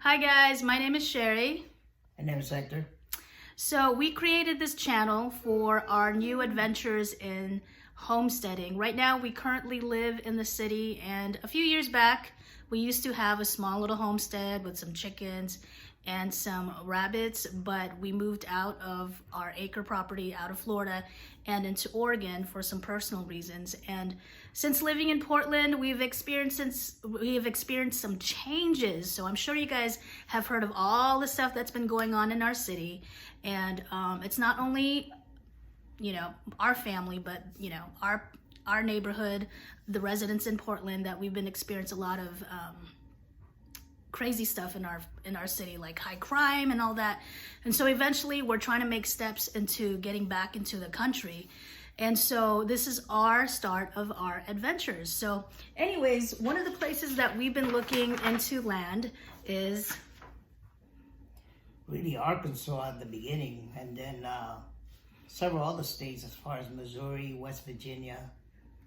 Hi guys, my name is Sherry. And name is Hector. So we created this channel for our new adventures in homesteading. Right now we currently live in the city, and a few years back we used to have a small little homestead with some chickens and some rabbits, but we moved out of our acre property out of Florida and into Oregon for some personal reasons. And since living in Portland, we have experienced some changes. So I'm sure you guys have heard of all the stuff that's been going on in our city. And it's not only, our family, but, our neighborhood, the residents in Portland, that we've been experiencing a lot of crazy stuff in our city, like high crime and all that. And so eventually we're trying to make steps into getting back into the country. And so this is our start of our adventures. So anyways, one of the places that we've been looking into land is really Arkansas at the beginning, and then several other states as far as Missouri, West Virginia,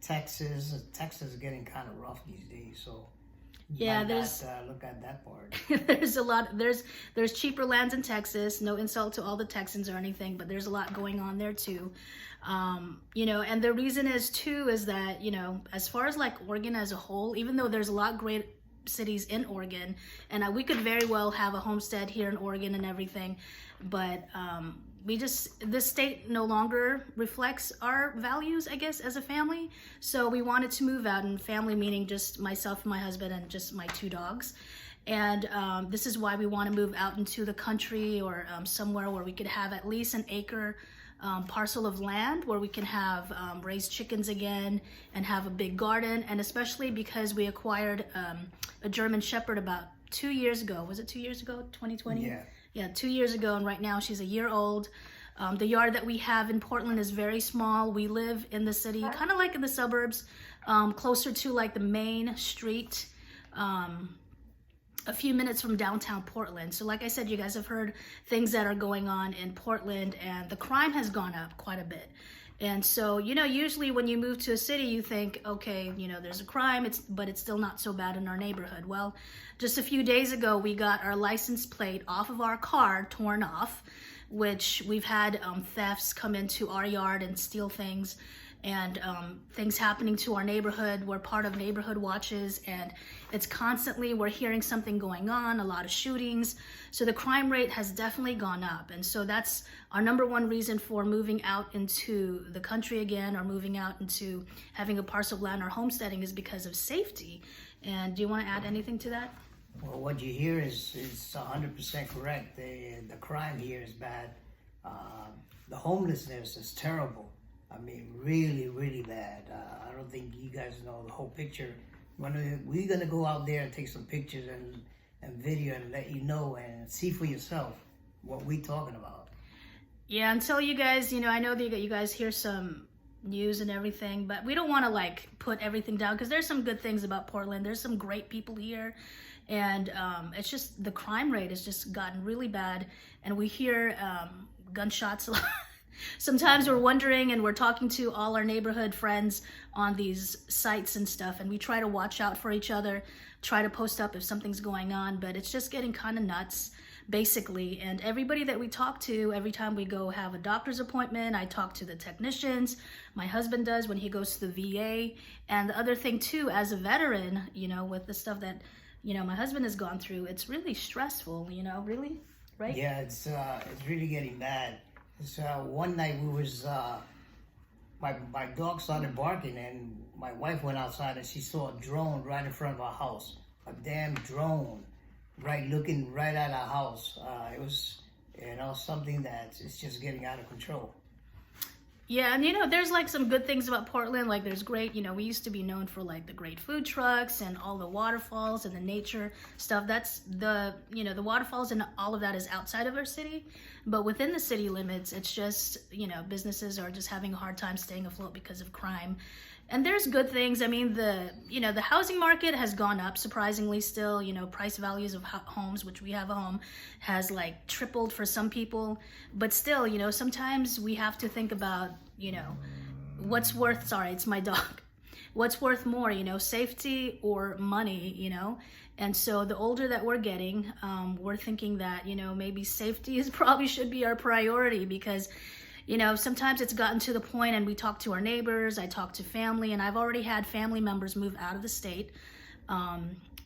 Texas. Texas is getting kind of rough these days, so yeah, look at that part. there's cheaper lands in Texas. No insult to all the Texans or anything, but there's a lot going on there too. And the reason is that, as far as like Oregon as a whole, even though there's a lot of great cities in Oregon, and we could very well have a homestead here in Oregon and everything, but this state no longer reflects our values, I guess, as a family. So we wanted to move out, and family meaning just myself and my husband and just my two dogs. And this is why we want to move out into the country, or somewhere where we could have at least an acre parcel of land where we can have raise chickens again and have a big garden. And especially because we acquired a German Shepherd about 2 years ago. Was it 2 years ago? 2020? Yeah, 2 years ago, and right now she's a year old. The yard that we have in Portland is very small. We live in the city, kind of like in the suburbs, closer to like the main street, a few minutes from downtown Portland. So like I said, you guys have heard things that are going on in Portland, and the crime has gone up quite a bit. And so, usually when you move to a city, you think, okay, there's a crime, but it's still not so bad in our neighborhood. Well, just a few days ago, we got our license plate off of our car torn off, which we've had thefts come into our yard and steal things, and things happening to our neighborhood. We're part of neighborhood watches, and it's constantly, we're hearing something going on, a lot of shootings. So the crime rate has definitely gone up. And so that's our number one reason for moving out into the country again, or moving out into having a parcel of land or homesteading, is because of safety. And do you want to add anything to that? Well, what you hear is 100% correct. The crime here is bad. The homelessness is terrible. I mean, really, really bad. I don't think you guys know the whole picture. We're gonna go out there and take some pictures and video and let you know and see for yourself what we're talking about. Yeah, until you guys, I know that you guys hear some news and everything, but we don't want to like put everything down, because there's some good things about Portland. There's some great people here, and it's just the crime rate has just gotten really bad, and we hear gunshots a lot. Sometimes we're wondering, and we're talking to all our neighborhood friends on these sites and stuff, and we try to watch out for each other, try to post up if something's going on, but it's just getting kind of nuts, basically. And everybody that we talk to, every time we go have a doctor's appointment, I talk to the technicians, my husband does when he goes to the VA. And the other thing too, as a veteran, with the stuff that, my husband has gone through, it's really stressful, really, right? Yeah, it's really getting bad. So one night my dog started barking, and my wife went outside and she saw a drone right in front of our house. A damn drone, looking right at our house. It was, something that is just getting out of control. Yeah, and there's like some good things about Portland. Like there's great, we used to be known for like the great food trucks and all the waterfalls and the nature stuff. That's the waterfalls and all of that is outside of our city. But within the city limits, it's just, businesses are just having a hard time staying afloat because of crime. And there's good things. I mean, the housing market has gone up surprisingly still. Price values of homes, which we have a home, has like tripled for some people. But still, sometimes we have to think about, what's worth, sorry, it's my dog. What's worth more, safety or money, And so the older that we're getting, we're thinking that, you know, maybe safety is probably should be our priority, because, you know, sometimes it's gotten to the point, and we talk to our neighbors, I talk to family, and I've already had family members move out of the state,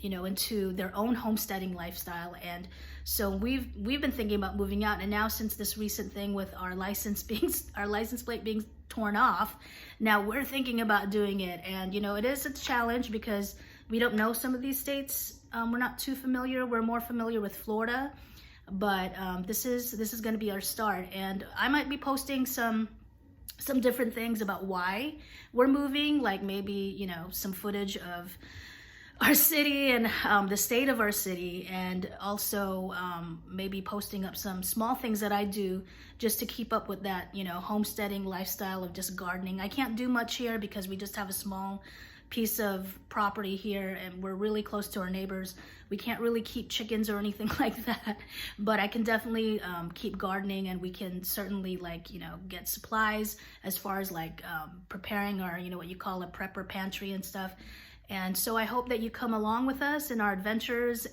you know, into their own homesteading lifestyle. And so we've been thinking about moving out. And now, since this recent thing with our license plate being torn off, now we're thinking about doing it. And, you know, it is a challenge because we don't know some of these states. We're not too familiar. We're more familiar with Florida, but this is going to be our start. And I might be posting some different things about why we're moving, like maybe, you know, some footage of our city and the state of our city, and also maybe posting up some small things that I do just to keep up with that, you know, homesteading lifestyle of just gardening. I can't do much here because we just have a small piece of property here, and we're really close to our neighbors. We can't really keep chickens or anything like that, but I can definitely keep gardening, and we can certainly, like, you know, get supplies as far as like preparing our, you know, what you call a prepper pantry and stuff. And so I hope that you come along with us in our adventures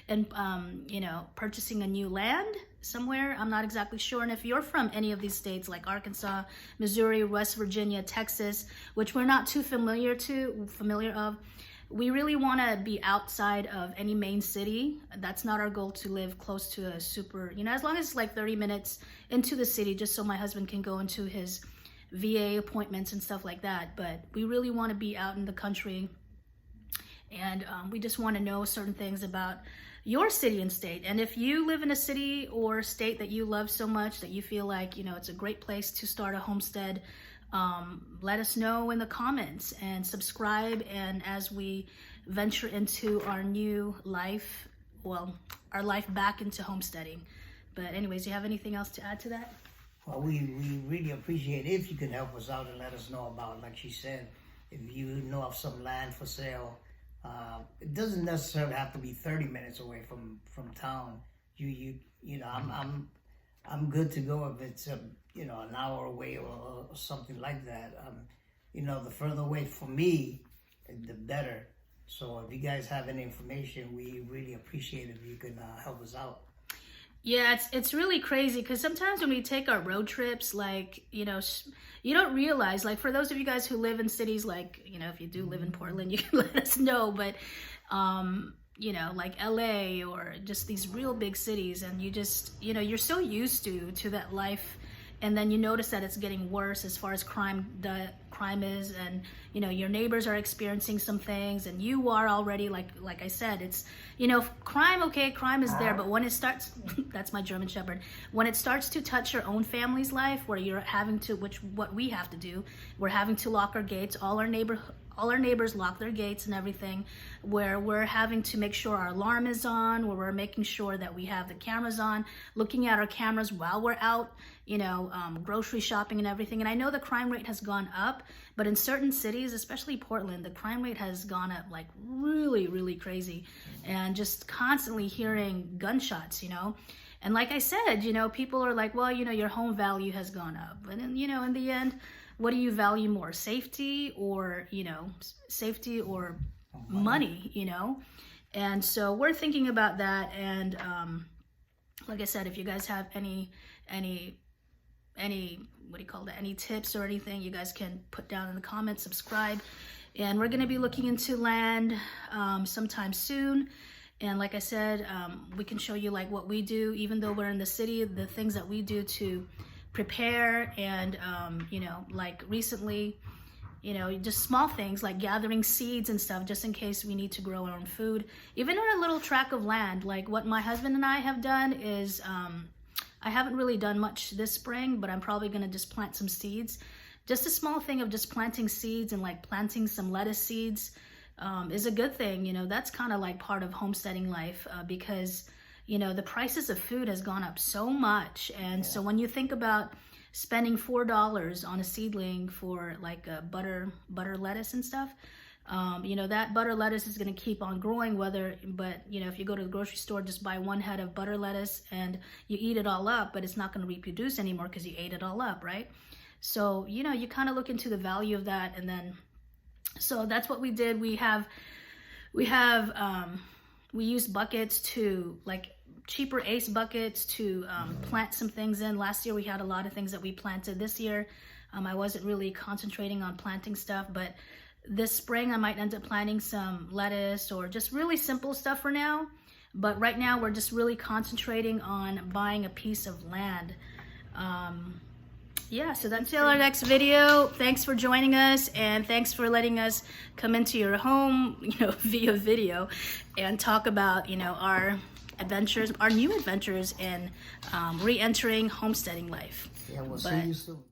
and, you know, purchasing a new land somewhere. I'm not exactly sure. And if you're from any of these states like Arkansas, Missouri, West Virginia, Texas, which we're not too familiar of, we really want to be outside of any main city. That's not our goal, to live close to a super, you know, as long as it's like 30 minutes into the city, just so my husband can go into his VA appointments and stuff like that. But we really want to be out in the country. And we just want to know certain things about your city and state. And if you live in a city or state that you love so much that you feel like, you know, it's a great place to start a homestead, let us know in the comments and subscribe. And as we venture into our new life, well, our life back into homesteading. But anyways, do you have anything else to add to that? Well, we really appreciate it if you can help us out and let us know about, like she said, if you know of some land for sale. It doesn't necessarily have to be 30 minutes away from town. You know, I'm good to go if it's you know, an hour away or something like that. You know, the further away from me, the better. So if you guys have any information, we really appreciate it if you can help us out. Yeah, it's really crazy because sometimes when we take our road trips, like, you know, you don't realize, like, for those of you guys who live in cities, like, you know, if you do live in Portland, you can let us know, but, you know, like LA or just these real big cities, and you just, you know, you're so used to that life, and then you notice that it's getting worse as far as crime is, and, you know, your neighbors are experiencing some things, and you are already, like I said, it's, you know, crime is there, but when it starts, that's my German Shepherd, when it starts to touch your own family's life, where you're having to, what we have to do, we're having to lock our gates, all our neighbors lock their gates and everything, where we're having to make sure our alarm is on, where we're making sure that we have the cameras on, looking at our cameras while we're out, you know, grocery shopping and everything. And I know the crime rate has gone up, but in certain cities, especially Portland, the crime rate has gone up like really, really crazy. And just constantly hearing gunshots, you know. And like I said, you know, people are like, well, you know, your home value has gone up. But then, you know, in the end, what do you value more, safety or, you know, money, you know? And so we're thinking about that. And like I said, if you guys have any what do you call that, any tips or anything, you guys can put down in the comments, subscribe. And we're going to be looking into land sometime soon. And like I said, we can show you like what we do, even though we're in the city, the things that we do to prepare. And you know, like recently, you know, just small things like gathering seeds and stuff, just in case we need to grow our own food, even on a little tract of land. Like what my husband and I have done is, I haven't really done much this spring, but I'm probably going to just plant some seeds. Just a small thing of just planting seeds, and like planting some lettuce seeds is a good thing. You know, that's kind of like part of homesteading life because, you know, the prices of food has gone up so much. And so when you think about spending $4 on a seedling for like a butter lettuce and stuff, you know, that butter lettuce is going to keep on growing, but you know, if you go to the grocery store, just buy one head of butter lettuce and you eat it all up, but it's not going to reproduce anymore because you ate it all up, right? So, you know, you kind of look into the value of that. And then, so that's what we did. We have we used buckets to, like, cheaper Ace buckets to plant some things in. Last year we had a lot of things that we planted. This year I wasn't really concentrating on planting stuff, but this spring I might end up planting some lettuce or just really simple stuff for now. But right now we're just really concentrating on buying a piece of land. Yeah, so that's until our next video. Thanks for joining us, and thanks for letting us come into your home, via video and talk about, our adventures, our new adventures in re-entering homesteading life. Yeah, we'll see you soon.